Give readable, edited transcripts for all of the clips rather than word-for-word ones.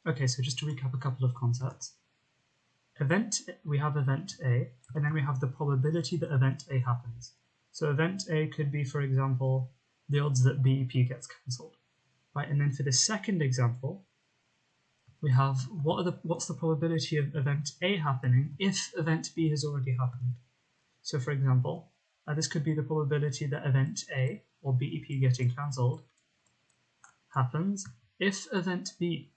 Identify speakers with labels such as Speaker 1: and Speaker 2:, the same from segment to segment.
Speaker 1: Okay, so just to recap a couple of concepts. We have event A, and then we have the probability that event A happens. So event A could be, for example, the odds that BEP gets cancelled, right? And then for the second example, we have what's the probability of event A happening if event B has already happened. So for example, this could be the probability that event A, or BEP getting cancelled, happens if event B,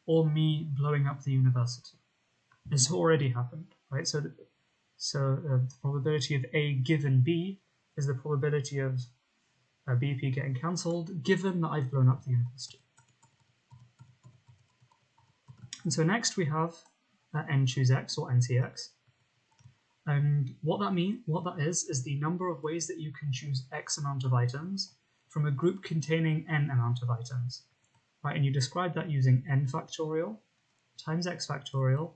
Speaker 1: or me blowing up the university, has already happened, right? So the probability of A given B is the probability of BEP getting cancelled given that I've blown up the university. And so next we have n choose x, or NCX. And what that is the number of ways that you can choose x amount of items from a group containing n amount of items, right? And you describe that using n factorial times x factorial,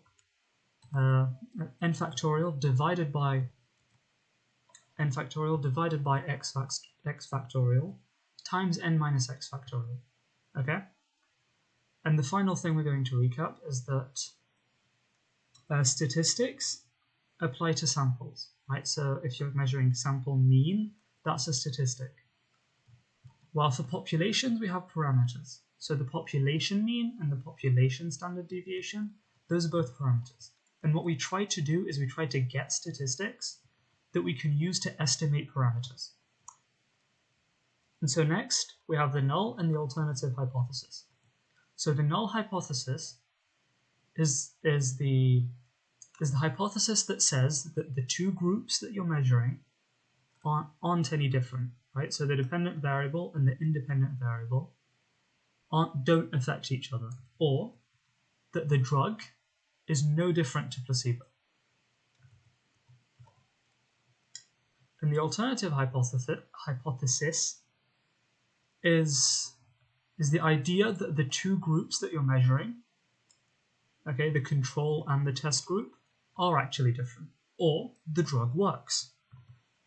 Speaker 1: n factorial divided by x factorial times n minus x factorial. Okay? And the final thing we're going to recap is that statistics apply to samples, right? So if you're measuring sample mean, that's a statistic. While for populations, we have parameters. So the population mean and the population standard deviation, those are both parameters. And what we try to do is we try to get statistics that we can use to estimate parameters. And so next, we have the null and the alternative hypothesis. So the null hypothesis is the hypothesis that says that the two groups that you're measuring aren't any different, right? So the dependent variable and the independent variable don't affect each other, or that the drug is no different to placebo. And the alternative hypothesis is the idea that the two groups that you're measuring, okay, the control and the test group, are actually different, or the drug works.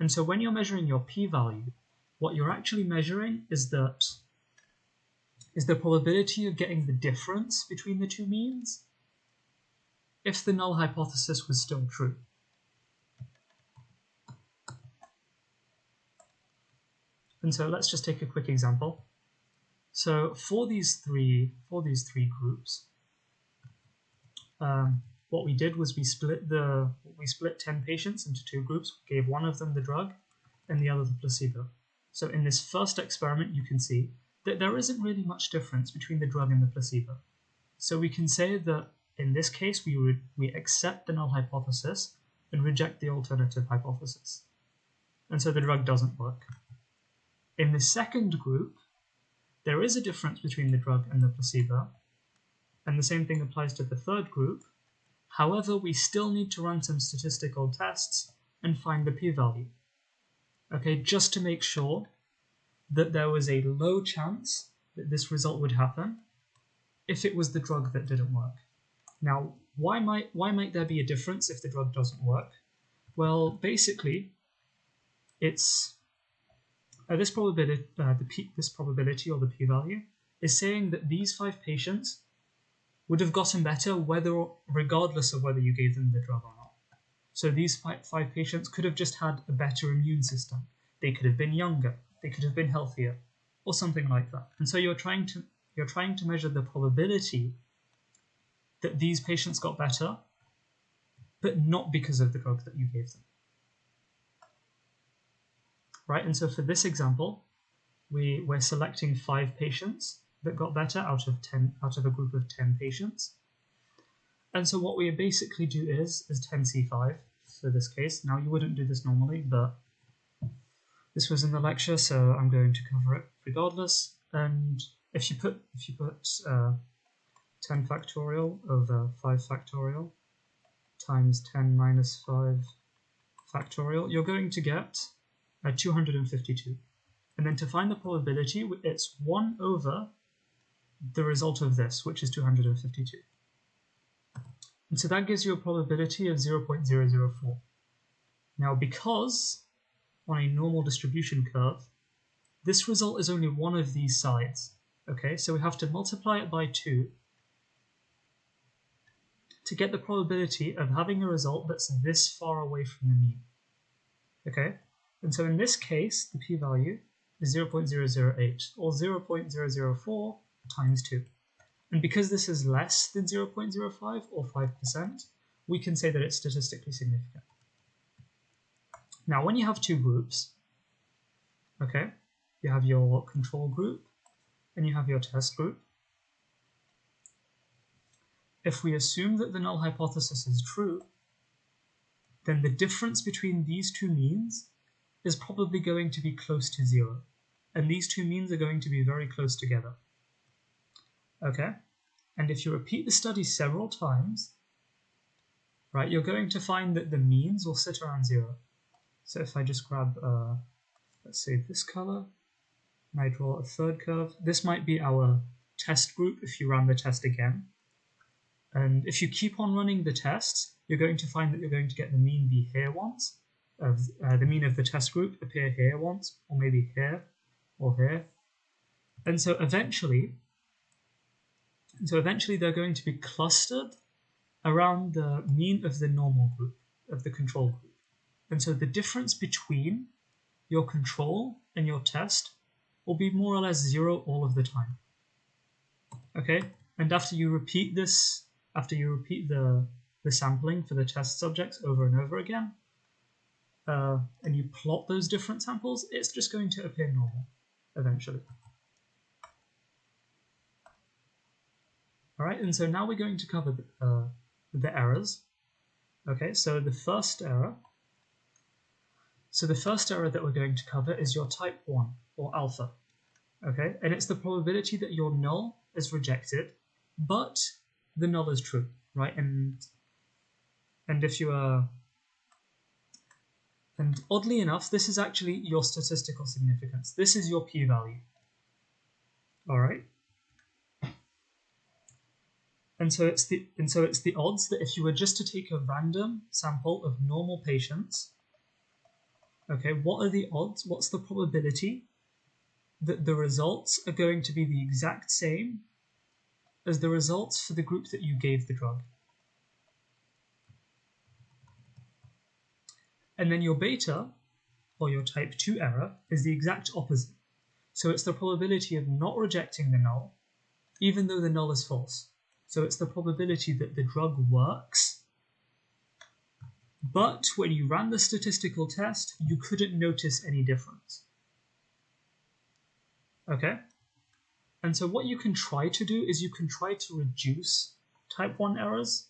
Speaker 1: And so when you're measuring your p-value, what you're actually measuring is the probability of getting the difference between the two means if the null hypothesis was still true. And so let's just take a quick example. So for these three groups, what we did was we split 10 patients into two groups, gave one of them the drug and the other the placebo. So in this first experiment, you can see that there isn't really much difference between the drug and the placebo. So we can say that in this case, we accept the null hypothesis and reject the alternative hypothesis. And so the drug doesn't work. In the second group, there is a difference between the drug and the placebo, and the same thing applies to the third group. However, we still need to run some statistical tests and find the p-value, okay, just to make sure that there was a low chance that this result would happen if it was the drug that didn't work. Now, why might there be a difference if the drug doesn't work? Well, basically, it's this probability or the p-value is saying that these 5 patients would have gotten better regardless of whether you gave them the drug or not. So these 5 patients could have just had a better immune system. They could have been younger. They could have been healthier, or something like that. And so you're trying to measure the probability that these patients got better, but not because of the drug that you gave them. Right, and so for this example, we're selecting 5 patients that got better out of a group of 10 patients. And so what we basically do is 10C5 for this case. Now you wouldn't do this normally, but this was in the lecture, so I'm going to cover it regardless. And if you put 10 factorial over 5 factorial times 10 minus 5 factorial, you're going to get 252. And then to find the probability, it's 1 over the result of this, which is 252. And so that gives you a probability of 0.004. Now, because on a normal distribution curve, this result is only one of these sides. Okay, so we have to multiply it by 2 to get the probability of having a result that's this far away from the mean. Okay, and so in this case, the p-value is 0.008 or 0.004 times 2. And because this is less than 0.05 or 5%, we can say that it's statistically significant. Now, when you have two groups, okay, you have your control group and you have your test group. If we assume that the null hypothesis is true, then the difference between these two means is probably going to be close to 0. And these two means are going to be very close together. Okay? And if you repeat the study several times, right, you're going to find that the means will sit around 0. So if I just grab, let's say this color, and I draw a third curve, this might be our test group if you run the test again. And if you keep on running the tests, you're going to find that you're going to get the mean be here once, the mean of the test group appear here once, or maybe here, or here. And so eventually they're going to be clustered around the mean of the normal group, of the control group. And so the difference between your control and your test will be more or less 0 all of the time. Okay? And after you repeat this, after you repeat the sampling for the test subjects over and over again, and you plot those different samples, it's just going to appear normal eventually. All right, and so now we're going to cover the errors. Okay, so the first error that we're going to cover is your type 1 or alpha. Okay, and it's the probability that your null is rejected, but the null is true, right? And if you are, and oddly enough, this is actually your statistical significance. This is your p-value. All right. And so it's the odds that if you were just to take a random sample of normal patients, okay, what are the odds? What's the probability that the results are going to be the exact same as the results for the group that you gave the drug? And then your beta, or your type 2 error, is the exact opposite. So it's the probability of not rejecting the null, even though the null is false. So it's the probability that the drug works, but when you ran the statistical test, you couldn't notice any difference. Okay? And so what you can try to do is you can try to reduce type 1 errors,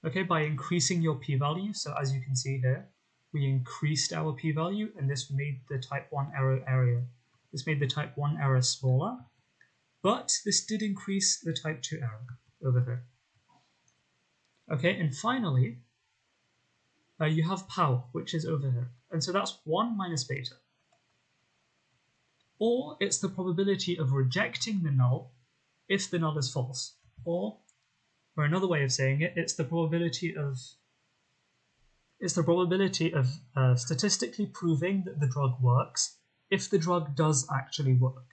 Speaker 1: okay, by increasing your p-value. So as you can see here, we increased our p-value, and this made the type 1 error This made the type 1 error smaller, but this did increase the type 2 error over here. Okay, and finally, you have power, which is over here. And so that's 1 minus beta. Or it's the probability of rejecting the null if the null is false. Or another way of saying it, it's the probability of statistically proving that the drug works if the drug does actually work.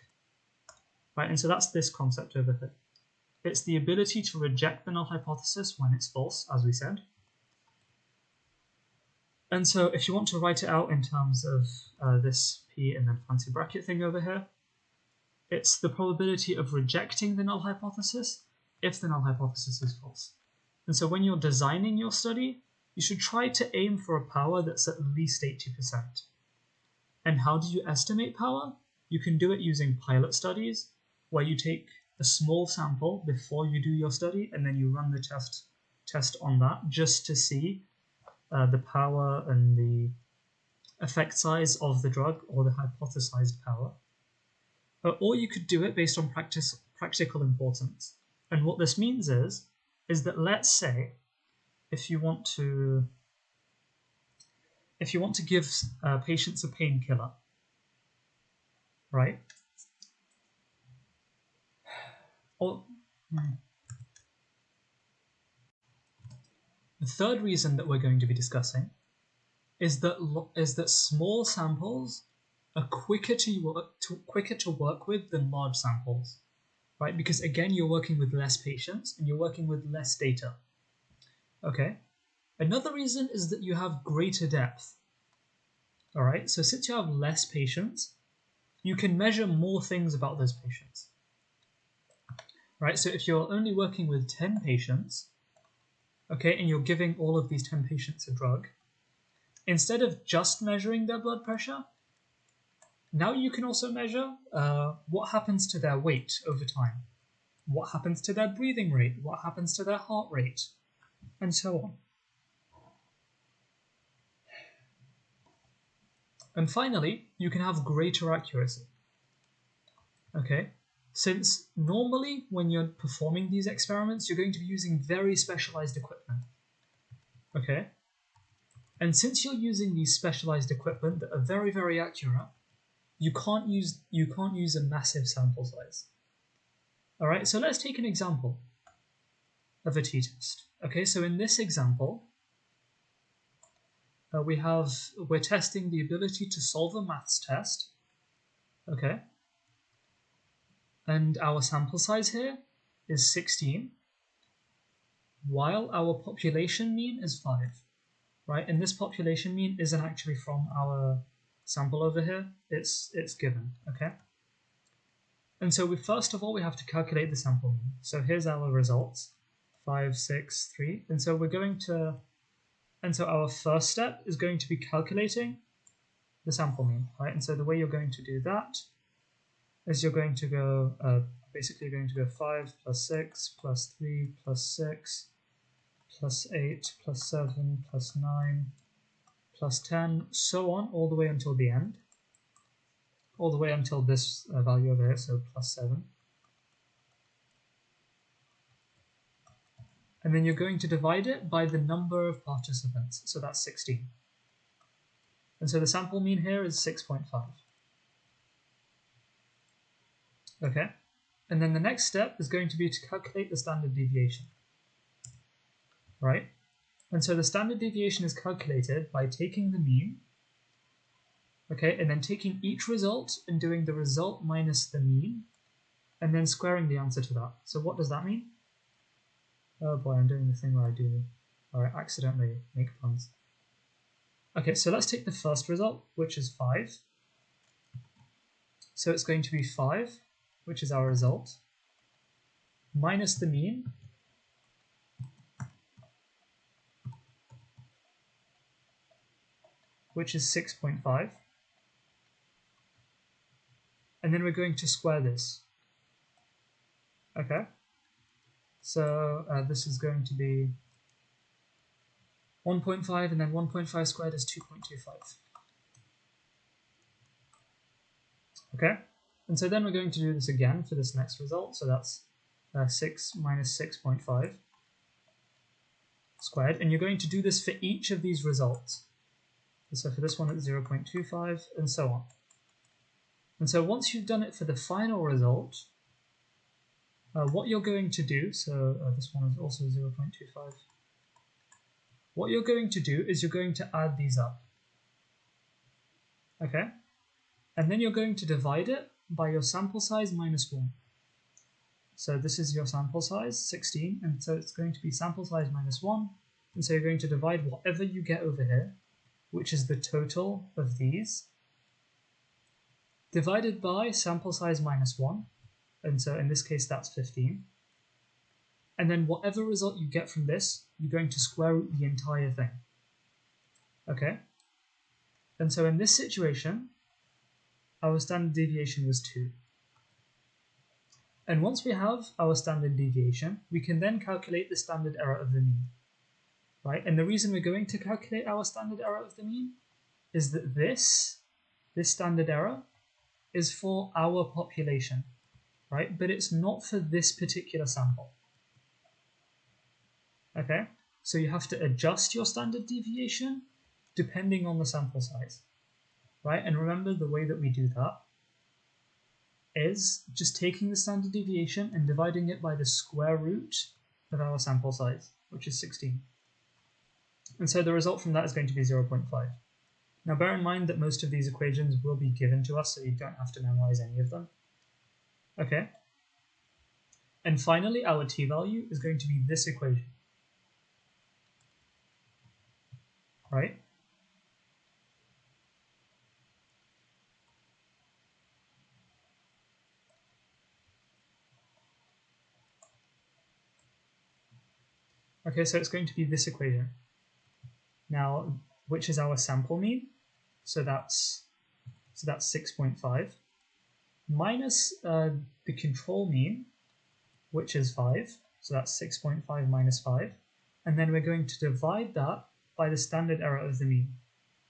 Speaker 1: Right, and so that's this concept over here. It's the ability to reject the null hypothesis when it's false, as we said. And so if you want to write it out in terms of this p and then fancy bracket thing over here, it's the probability of rejecting the null hypothesis if the null hypothesis is false. And so when you're designing your study, you should try to aim for a power that's at least 80%. And how do you estimate power? You can do it using pilot studies, where you take a small sample before you do your study, and then you run the test on that just to see the power and the effect size of the drug, or the hypothesized power. Or you could do it based on practical importance. And what this means is that, let's say, if you want to give patients a painkiller, right? The third reason that we're going to be discussing is that small samples are quicker to work with than large samples. right? Because again, you're working with less patients and you're working with less data. Okay. Another reason is that you have greater depth. All right. So since you have less patients, you can measure more things about those patients. Right. So if you're only working with 10 patients, okay, and you're giving all of these 10 patients a drug, instead of just measuring their blood pressure, now you can also measure what happens to their weight over time, what happens to their breathing rate, what happens to their heart rate, and so on. And finally, you can have greater accuracy. Okay, since normally when you're performing these experiments, you're going to be using very specialized equipment. Okay, and since you're using these specialized equipment that are very, very accurate, you can't use a massive sample size. All right, so let's take an example of a t-test. Okay, so in this example, we're testing the ability to solve a maths test. Okay, and our sample size here is 16, while our population mean is 5. Right, and this population mean isn't actually from our sample over here. It's given. Okay. And so first of all, we have to calculate the sample mean. So here's our results, 5, 6, 3. And so our first step is going to be calculating the sample mean, right? And so the way you're going to do that is you're going to go, basically you're going to go 5 plus 6 plus 3 plus 6 plus 8 plus 7 plus 9 plus 10, so on, all the way until the end. All the way until this value over here, so plus 7. And then you're going to divide it by the number of participants, so that's 16. And so the sample mean here is 6.5. Okay, and then the next step is going to be to calculate the standard deviation. Right? And so the standard deviation is calculated by taking the mean, okay, and then taking each result and doing the result minus the mean, and then squaring the answer to that. So what does that mean? Oh boy, I'm doing the thing where I accidentally make puns. Okay, so let's take the first result, which is 5. So it's going to be 5, which is our result, minus the mean, which is 6.5. And then we're going to square this. Okay, so this is going to be 1.5, and then 1.5 squared is 2.25. Okay, and so then we're going to do this again for this next result. So that's 6 minus 6.5 squared, and you're going to do this for each of these results. So for this one it's 0.25, and so on. And so once you've done it for the final result, what you're going to do, so this one is also 0.25, what you're going to do is you're going to add these up. Okay? And then you're going to divide it by your sample size minus 1. So this is your sample size, 16, and so it's going to be sample size minus 1. And so you're going to divide whatever you get over here, which is the total of these, divided by sample size minus 1. And so in this case, that's 15. And then whatever result you get from this, you're going to square root the entire thing. Okay? And so in this situation, our standard deviation was 2. And once we have our standard deviation, we can then calculate the standard error of the mean. Right? And the reason we're going to calculate our standard error of the mean is that this standard error is for our population, right? But it's not for this particular sample. Okay? So you have to adjust your standard deviation depending on the sample size, right? And remember, the way that we do that is just taking the standard deviation and dividing it by the square root of our sample size, which is 16. And so the result from that is going to be 0.5. Now bear in mind that most of these equations will be given to us, so you don't have to memorize any of them. Okay? And finally, our t-value is going to be this equation, right? Okay, so it's going to be this equation. Now, which is our sample mean? So that's 6.5 minus the control mean, which is 5. So that's 6.5 minus 5. And then we're going to divide that by the standard error of the mean,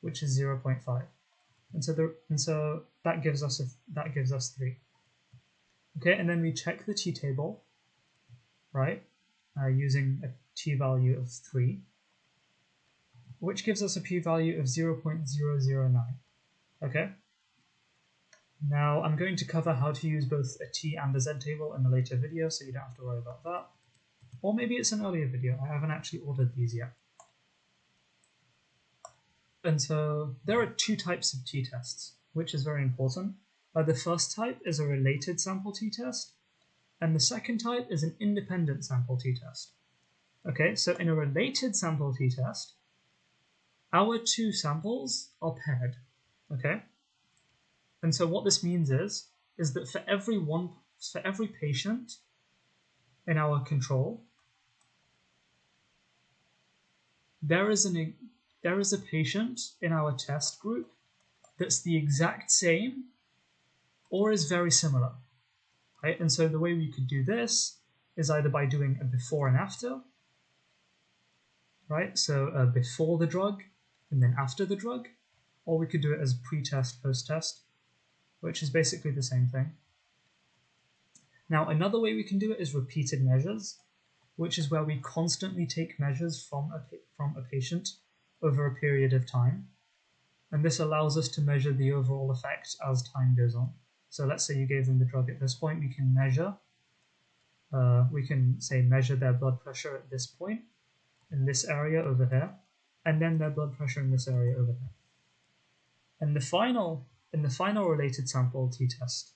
Speaker 1: which is 0.5. And so that gives us 3. Okay, and then we check the t-table, right, using a t-value of 3, which gives us a p-value of 0.009. Okay. Now I'm going to cover how to use both a t and a z table in a later video, so you don't have to worry about that. Or maybe it's an earlier video. I haven't actually ordered these yet. And so there are 2 types of t-tests, which is very important. The first type is a related sample t-test, and the second type is an independent sample t-test. Okay, so in a related sample t-test, our 2 samples are paired. Okay, and so what this means is that for every patient in our control, there is a patient in our test group that's the exact same or is very similar, right? And so the way we could do this is either by doing a before and after, right? So before the drug and then after the drug, or we could do it as pre-test, post-test, which is basically the same thing. Now, another way we can do it is repeated measures, which is where we constantly take measures from a patient over a period of time. And this allows us to measure the overall effect as time goes on. So let's say you gave them the drug at this point, we can measure their blood pressure at this point, in this area over here, and then their blood pressure in this area over here. And the final related sample t-test.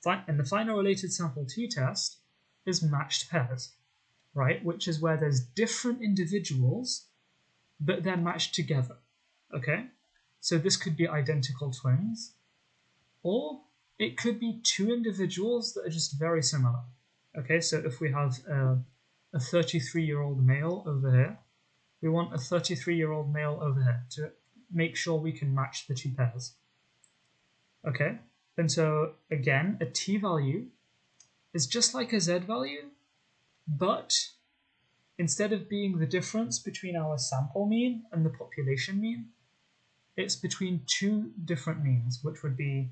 Speaker 1: And the final related sample t-test is matched pairs, right? Which is where there's different individuals, but they're matched together, okay? So this could be identical twins, or it could be 2 individuals that are just very similar. Okay, so if we have a 33-year-old male over here, we want a 33-year-old male over here to make sure we can match the 2 pairs. Okay, and so again, a t-value is just like a z-value, but instead of being the difference between our sample mean and the population mean, it's between 2 different means, which would be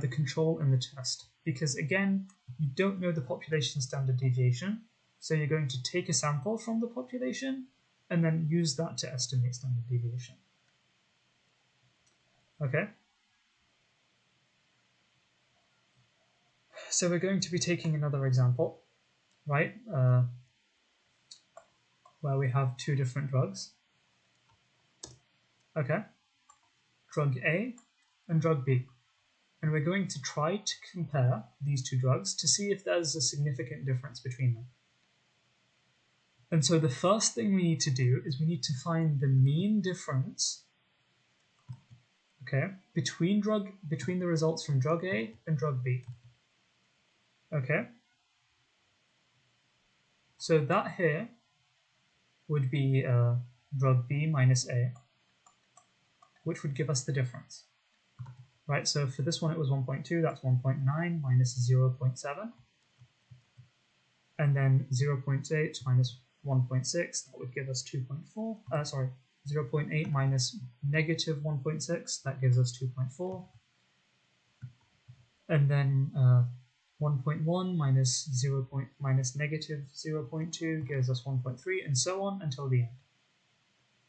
Speaker 1: the control and the test. Because again, you don't know the population standard deviation, so you're going to take a sample from the population and then use that to estimate standard deviation. Okay? So we're going to be taking another example, right? Where we have 2 different drugs. Okay? Drug A and drug B. And we're going to try to compare these 2 drugs to see if there's a significant difference between them. And so the first thing we need to do is we need to find the mean difference, okay, between the results from drug A and drug B. Okay? So that here would be drug B minus A, which would give us the difference. Right, so for this one it was 1.2, that's 1.9 minus 0.7. And then 0.8 minus 1.6, that would give us 2.4. 0.8 minus negative 1.6, that gives us 2.4. And then 1.1 minus negative 0.2 gives us 1.3, and so on until the end.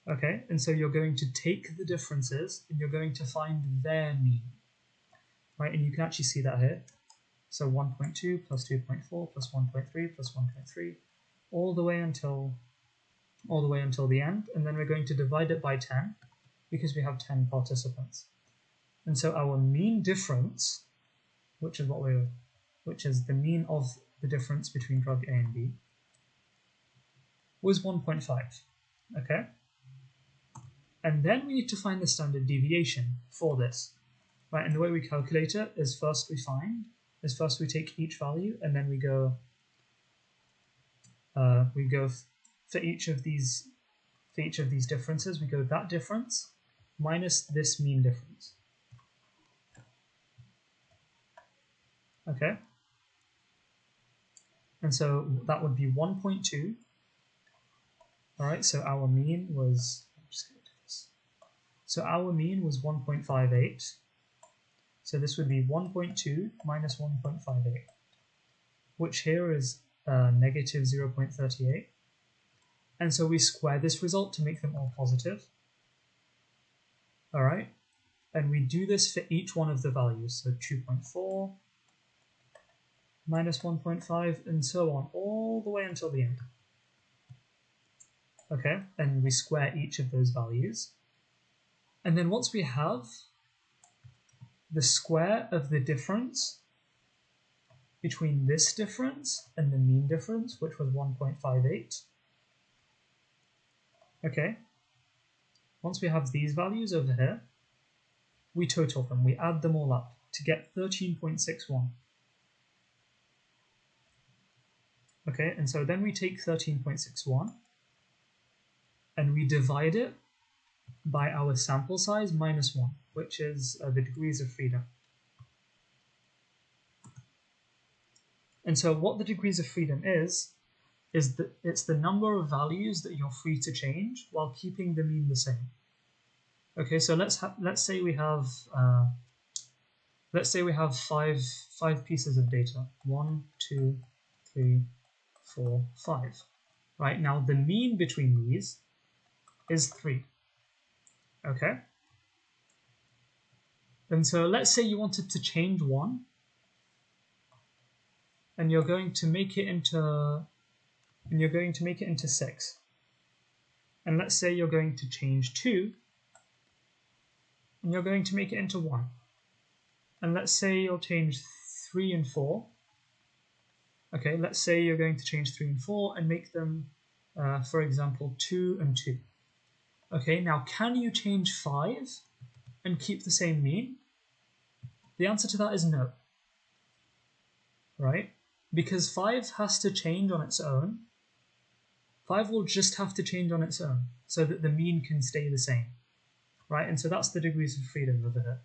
Speaker 1: Okay, and so you're going to take the differences and you're going to find their mean, right? And you can actually see that here. So 1.2 plus 2.4 plus 1.3 plus 1.3, all the way until the end, and then we're going to divide it by 10 because we have 10 participants. And so our mean difference, which is the mean of the difference between drug A and B, was 1.5. Okay? And then we need to find the standard deviation for this. Right, and the way we calculate it is first we take each value, and then we go for each of these differences, we go that difference minus this mean difference. Okay? And so that would be 1.2. All right, so our mean was, our mean was 1.58. So this would be 1.2 minus 1.58, which here is negative 0.38. And so we square this result to make them all positive. All right, and we do this for each one of the values. So 2.4 minus 1.5 and so on, all the way until the end. Okay, and we square each of those values. And then once we have the square of the difference between this difference and the mean difference, which was 1.58, okay, once we have these values over here, we total them, we add them all up to get 13.61. Okay, and so then we take 13.61 and we divide it by our sample size minus 1, which is the degrees of freedom. And so what the degrees of freedom is that it's the number of values that you're free to change while keeping the mean the same. Okay, so let's say we have five pieces of data. 1, 2, 3, 4, 5. Right, now the mean between these is 3. Okay? And so let's say you wanted to change one, and you're going to make it into 6. And let's say you're going to change 2, and you're going to make it into 1. And let's say you'll change 3 and 4. Okay, let's say you're going to change 3 and 4 and make them, for example, 2 and 2. Okay, now can you change 5 and keep the same mean? The answer to that is no. Right? Because 5 has to change on its own. 5 will just have to change on its own so that the mean can stay the same. Right? And so that's the degrees of freedom over here.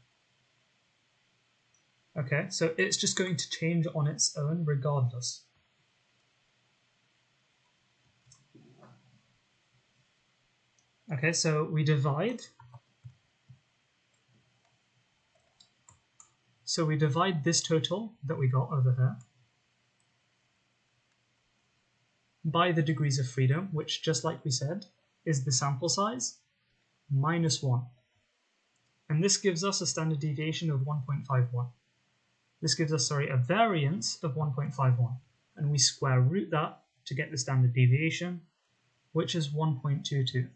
Speaker 1: Okay, so it's just going to change on its own regardless. Okay, so we divide. So we divide this total that we got over here by the degrees of freedom, which, just like we said, is the sample size minus 1. And this gives us a standard deviation of 1.51. This gives us, a variance of 1.51. And we square root that to get the standard deviation, which is 1.22.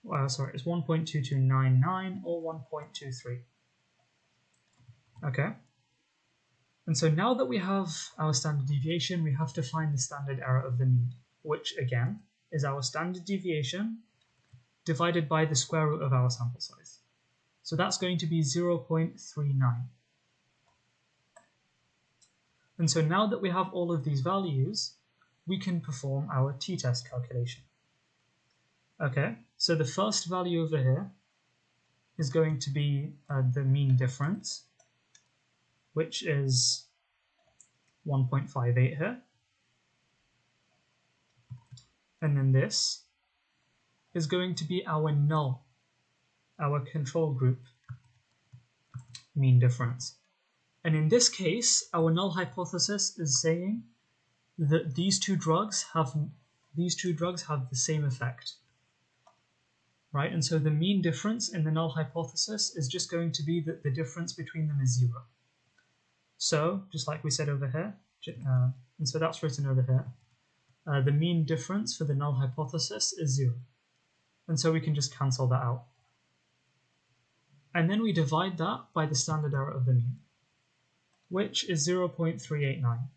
Speaker 1: It's 1.2299 or 1.23. Okay. And so now that we have our standard deviation, we have to find the standard error of the mean, which again is our standard deviation divided by the square root of our sample size. So that's going to be 0.39. And so now that we have all of these values, we can perform our t-test calculation. Okay, so the first value over here is going to be the mean difference, which is 1.58 here. And then this is going to be our null, our control group mean difference. And in this case, our null hypothesis is saying that these two drugs have the same effect. Right, and so the mean difference in the null hypothesis is just going to be that the difference between them is 0. So, just like we said over here, and so that's written over here, the mean difference for the null hypothesis is 0. And so we can just cancel that out. And then we divide that by the standard error of the mean. which is 0.389.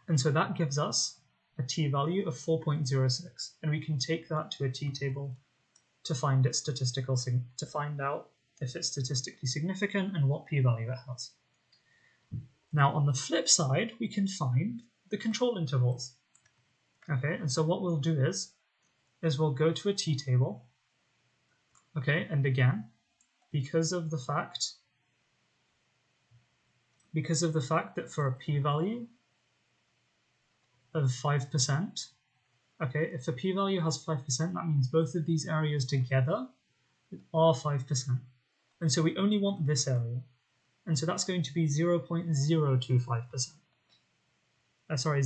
Speaker 1: And so that gives us a t-value of 4.06, and we can take that to a t-table to find its to find out if it's statistically significant and what p-value it has. Now on the flip side, we can find the control intervals. Okay, and so what we'll do is we'll go to a t-table. Okay, and again, because of the fact that for a p-value of 5%, okay, if the p-value has 5%, that means both of these areas together are 5%. And so we only want this area. And so that's going to be 0.025%. Sorry,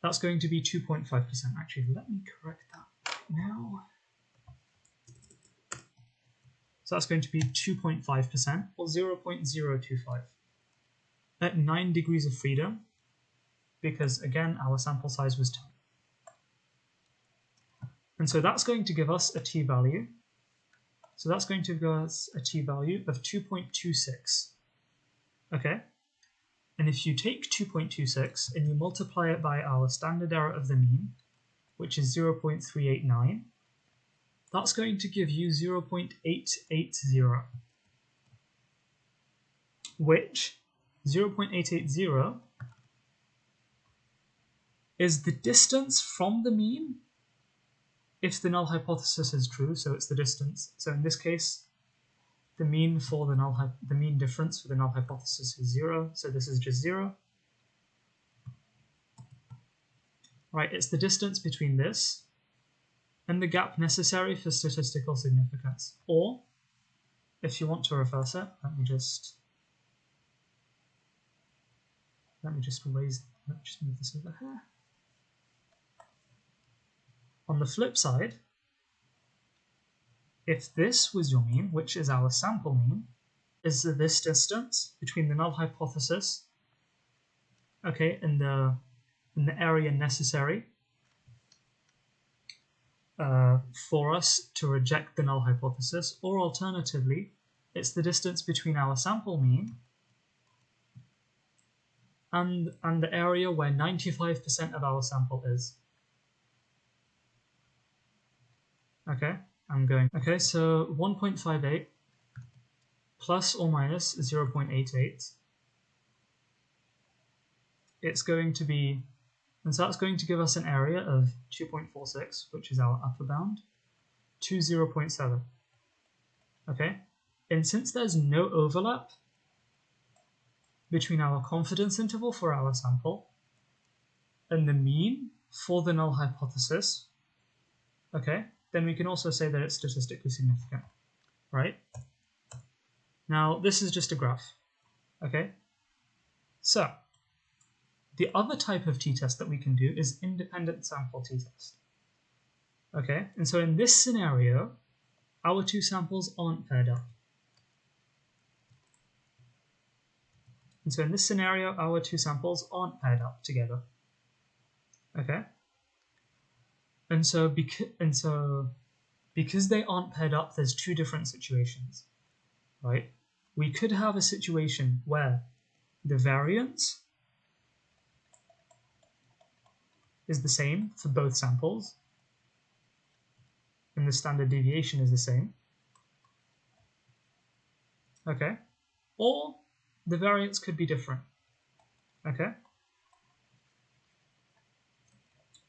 Speaker 1: that's going to be 2.5%. Actually, let me correct that now. So that's going to be 2.5% or 0.025 at 9 degrees of freedom, because again, our sample size was 10. And so that's going to give us a t-value. So that's going to give us a t-value of 2.26. Okay? And if you take 2.26 and you multiply it by our standard error of the mean, which is 0.389, that's going to give you 0.880, which 0.880 is the distance from the mean if the null hypothesis is true. So it's the distance. So in this case, the mean for the mean difference for the null hypothesis is 0. So this is just 0. Right, it's the distance between this and the gap necessary for statistical significance. Or, if you want to reverse it, let me just move this over here. On the flip side, if this was your mean, which is our sample mean, is this distance between the null hypothesis, okay, and the area necessary for us to reject the null hypothesis, or alternatively, it's the distance between our sample mean and the area where 95% of our sample is. Okay, okay, so 1.58 plus or minus 0.88, it's going to be, and so that's going to give us an area of 2.46, which is our upper bound, to 0.7. Okay, and since there's no overlap between our confidence interval for our sample and the mean for the null hypothesis, okay, then we can also say that it's statistically significant, right? Now, this is just a graph, okay? So, the other type of t-test that we can do is independent sample t-test, okay? And so in this scenario, our two samples aren't paired up. And so in this scenario, our two samples aren't paired up together, okay? And so because they aren't paired up, there's two different situations, right? We could have a situation where the variance is the same for both samples, and the standard deviation is the same, okay? Or the variance could be different, okay?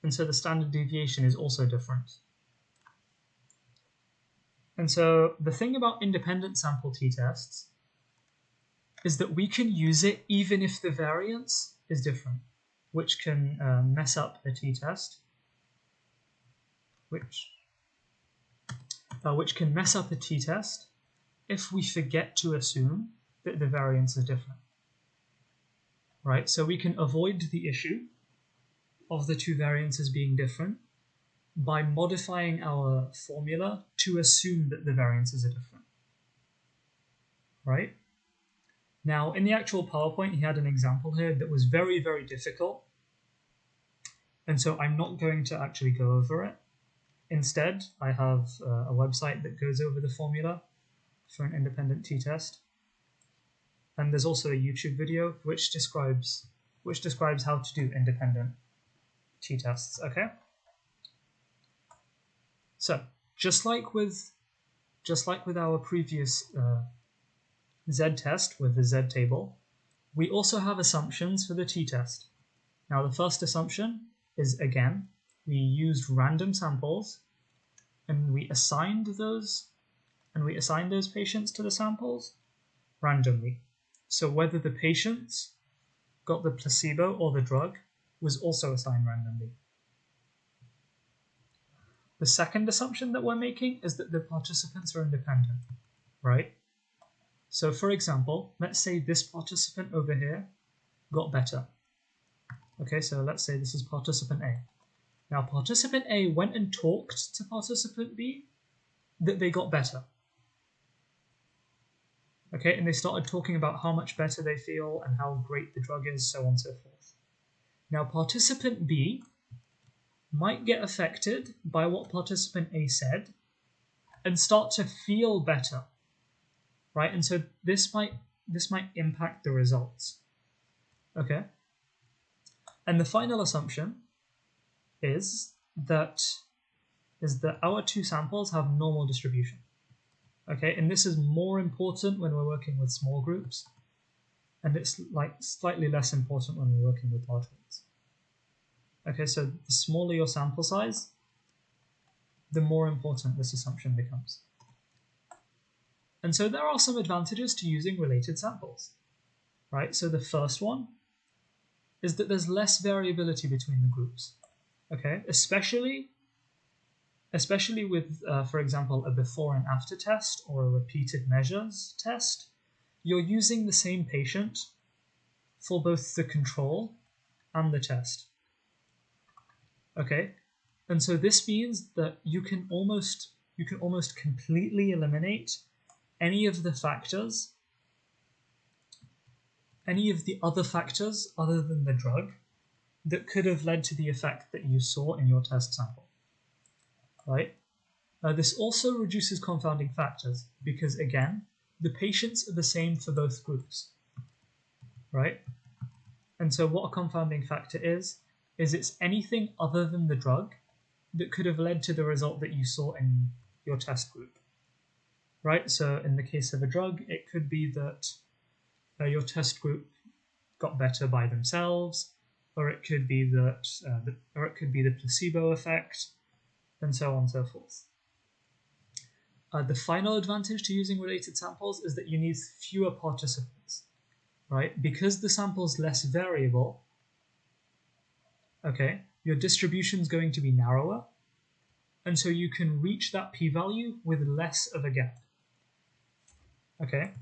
Speaker 1: And so the standard deviation is also different. And so the thing about independent sample t-tests is that we can use it even if the variance is different, which can mess up a t-test, which can mess up a t-test if we forget to assume that the variance is different, right? So we can avoid the issue of the two variances being different by modifying our formula to assume that the variances are different, right? Now, in the actual PowerPoint, he had an example here that was very, very difficult, and so I'm not going to actually go over it. Instead, I have a website that goes over the formula for an independent t-test. And there's also a YouTube video which describes how to do independent t-tests, okay? So, just like with our previous z-test with the z-table, we also have assumptions for the t-test. Now, the first assumption is, again, we used random samples and we assigned those patients to the samples randomly. So whether the patients got the placebo or the drug was also assigned randomly. The second assumption that we're making is that the participants are independent, right? So for example, let's say this participant over here got better. Okay, so let's say this is participant A. Now participant A went and talked to participant B that they got better. Okay, and they started talking about how much better they feel and how great the drug is, so on and so forth. Now participant B might get affected by what participant A said and start to feel better, right? And so this might impact the results, okay? And the final assumption is that our two samples have normal distribution, okay? And this is more important when we're working with small groups, and it's like slightly less important when we're working with large groups. Okay, so the smaller your sample size, the more important this assumption becomes. And so there are some advantages to using related samples, right? So the first one is that there's less variability between the groups, okay? Especially with, for example, a before and after test or a repeated measures test. You're using the same patient for both the control and the test. Okay, and so this means that you can almost completely eliminate any of the other factors other than the drug that could have led to the effect that you saw in your test sample, right? This also reduces confounding factors because, again, the patients are the same for both groups, right? And so what a confounding factor is it's anything other than the drug that could have led to the result that you saw in your test group, right? So in the case of a drug, it could be that your test group got better by themselves, or it could be that, the placebo effect, and so on and so forth. The final advantage to using related samples is that you need fewer participants, right? Because the sample is less variable, okay, your distribution is going to be narrower, and so you can reach that p-value with less of a gap, okay?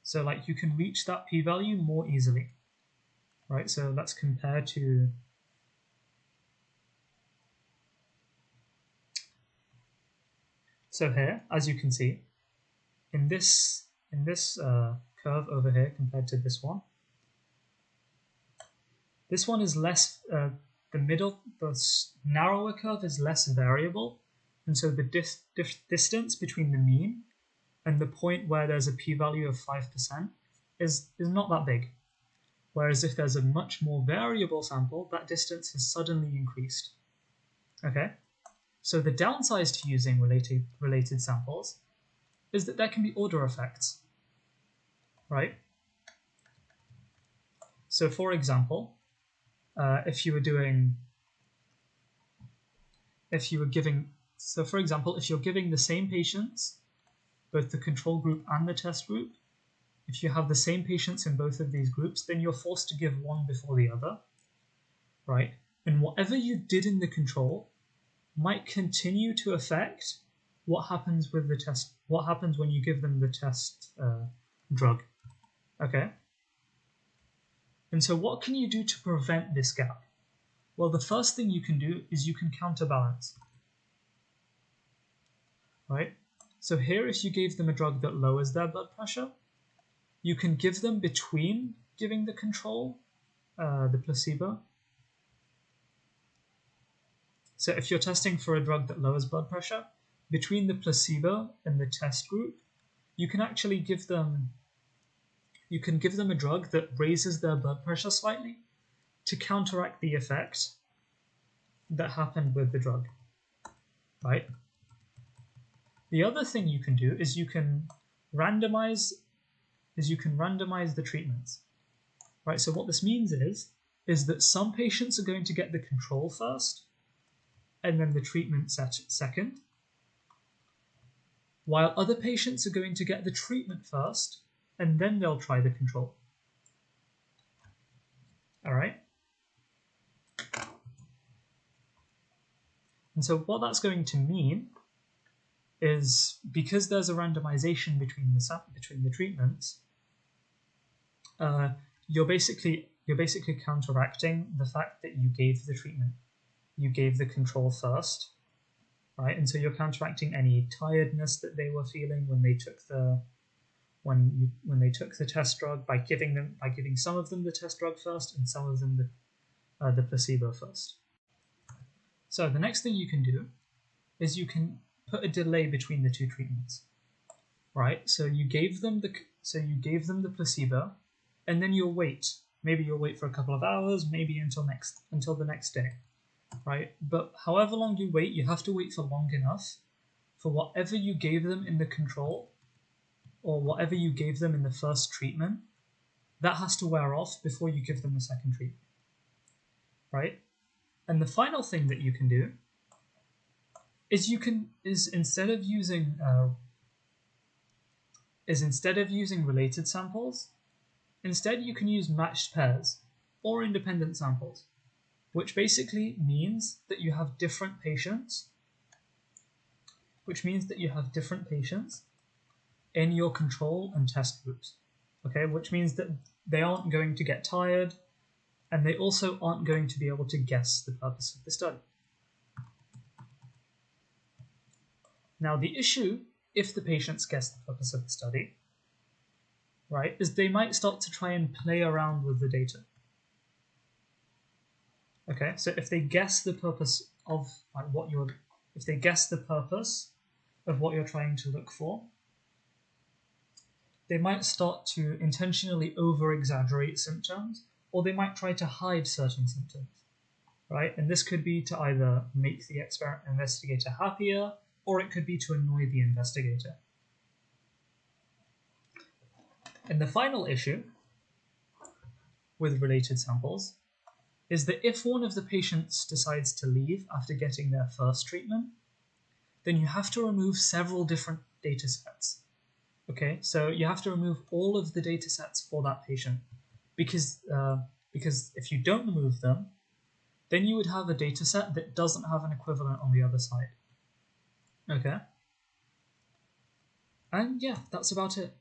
Speaker 1: So like you can reach that p-value more easily, right? So let's compare to here, as you can see, in this curve over here compared to this one is less, the narrower curve is less variable, and so the distance between the mean and the point where there's a p-value of 5% is not that big. Whereas if there's a much more variable sample, that distance has suddenly increased. Okay? So the downside to using related samples is that there can be order effects, right? So for example, if you're giving the same patients, both the control group and the test group, if you have the same patients in both of these groups, then you're forced to give one before the other, right? And whatever you did in the control might continue to affect what happens with the test, what happens when you give them the test drug, okay? And so what can you do to prevent this gap? Well, the first thing you can do is you can counterbalance, right? So here, if you gave them a drug that lowers their blood pressure, you can give them between giving the control, the placebo. So if you're testing for a drug that lowers blood pressure, between the placebo and the test group, you can actually give them a drug that raises their blood pressure slightly to counteract the effect that happened with the drug, right? The other thing you can do is you can randomize the treatments, right? So what this means is that some patients are going to get the control first, and then the treatment second, while other patients are going to get the treatment first, and then they'll try the control. All right? And so what that's going to mean is, because there's a randomization between the treatments, you're basically counteracting the fact that you gave the control first, right? And so you're counteracting any tiredness that they were feeling when they took the test drug by giving some of them the test drug first and some of them the placebo first. So the next thing you can do is you can put a delay between the two treatments, right? So you gave them the placebo, and then you'll wait. Maybe you'll wait for a couple of hours, maybe until the next day, right? But however long you wait, you have to wait for long enough for whatever you gave them in the control, or whatever you gave them in the first treatment, that has to wear off before you give them the second treatment, right? And the final thing that you can do is instead of using related samples, instead you can use matched pairs or independent samples, which basically means that you have different patients. In your control and test groups, okay? Which means that they aren't going to get tired, and they also aren't going to be able to guess the purpose of the study. Now, the issue, if the patients guess the purpose of the study, right, is they might start to try and play around with the data. Okay, so if they guess the purpose of what you're trying to look for, they might start to intentionally over-exaggerate symptoms, or they might try to hide certain symptoms, right? And this could be to either make the investigator happier, or it could be to annoy the investigator. And the final issue with related samples is that if one of the patients decides to leave after getting their first treatment, then you have to remove several different data sets. Okay, so you have to remove all of the data sets for that patient, because if you don't remove them, then you would have a data set that doesn't have an equivalent on the other side. Okay? And yeah, that's about it.